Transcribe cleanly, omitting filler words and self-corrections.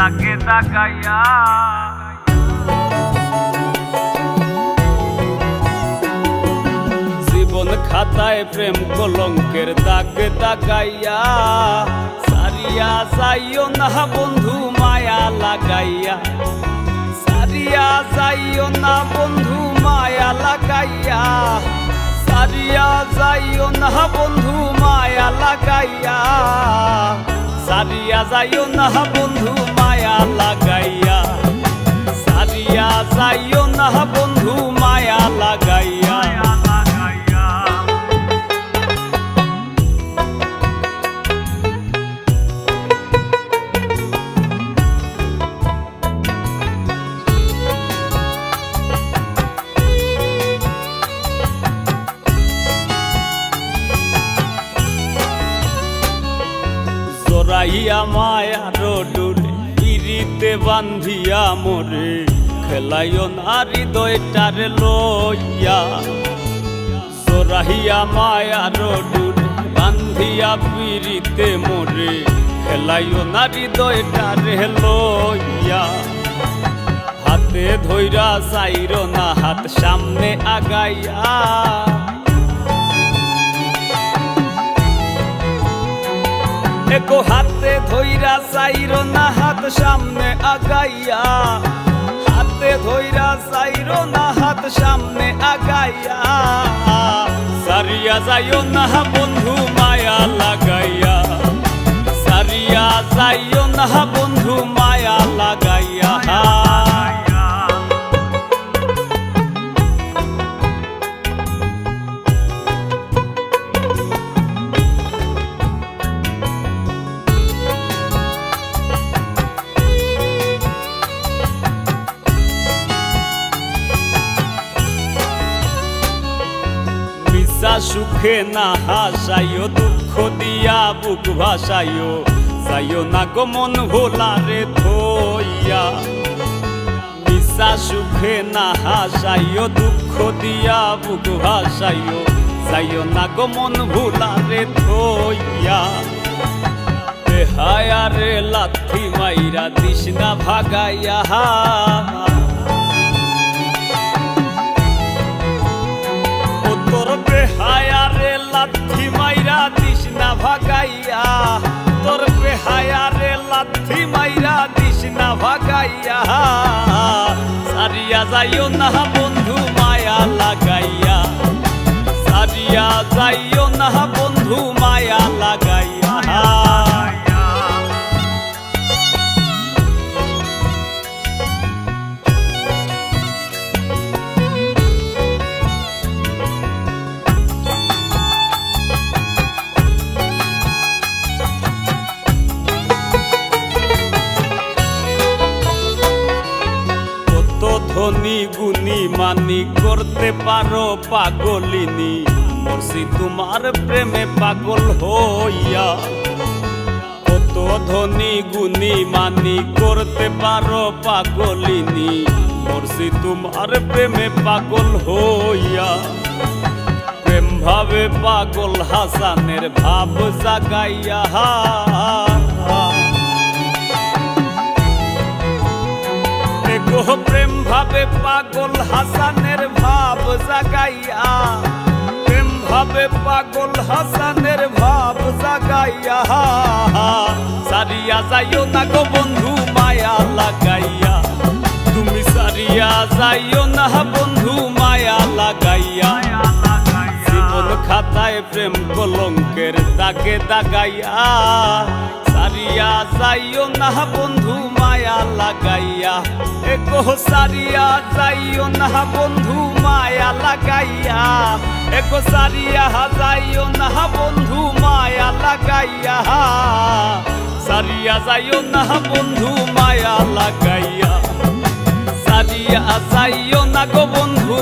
তাকে তাকাইয়া জীবন খাতায় প্রেম কলঙ্কের দাগে তাকাইয়া সারিয়া যাইও না বন্ধু মায়া লাগাইয়া সারিয়া যাইও না বন্ধু মায়া লাগাইয়া সারিয়া যাইও না বন্ধু মায়া লাগাইয়া সারিয়া যাইও না বন্ধু মায়া লাগাইয়া সারিয়া যাইও না বন্ধু মায়া লাগাইয়া জোরাইয়া মায়ার ডোরে পিরিতে বান্ধিয়া মোরে খেলাইও না হৃদয়টারে লইয়া জোরাইয়া মায়ার ডোরে বান্ধিয়া পিরিতে মোরে খেলাইও না হৃদয়টারে লইয়া হাতে ধইরা চাইরো না হাত সামনে আগাইয়া একো হাতে ধইরা চাইরো না হাত সামনে আগাইয়া হাতে ধইরা চাইরো না হাত সামনে আগাইয়া সারিয়া যাইও না বন্ধু মায়া লাগাইয়া সারিয়া যাইও না বন্ধু মায়া লাগাইয়া সুখে না হাসাইও দুঃখ দিয়া বুক ভাসাইও যাইও না গো মন ভোলারে ধইয়া মিশা সুখে না হাসাইও দুঃখ দিয়া বুক ভাসাইও যাইও না গো মন ভোলারে ধইয়া বেহায়ারে লাথি মাইরা দিস না ভাগাইয়া বেহায়ারে লাথি মাইরা দিস না ভাগাইয়া তোর বেহায়ারে লাথি মাইরা দিস না ভাগাইয়া সারিয়া যাইও না বন্ধু মায়া লাগাইয়া সারিয়া যাইও না বন্ধু মায়া লাগাইয়া ধনী গুণী মানি করতে পারো পাগলিনী মরছি তোমার প্রেমে পাগল হইয়া কত ধনী গুণী মানি করতে পারো পাগলিনী মরছি তোমার প্রেমে পাগল হইয়া প্রেম ভাবে পাগল হাসানের ভাব জাগাইয়া প্রেম ভাবে পাগল হাসানের ভাব জাগাইয়া প্রেম ভাবে পাগল হাসানের ভাব জাগাইয়া সারিয়া যাইও না গো বন্ধু মায়া লাগাইয়া তুমি সারিয়া যাইও না বন্ধু মায়া লাগাইয়া জীবন খাতায় প্রেম কলঙ্কের দাগে দাগাইয়া সারিয়া যাইও না বন্ধু মায়া লাগাইয়া একো সারিয়া যাইও না বন্ধু মায়া লাগাইয়া একো সারিয়া যাইও না বন্ধু মায়া লাগাইয়া সারিয়া যাইও না বন্ধু মায়া লাগাইয়া সারিয়া যাইও না গো বন্ধু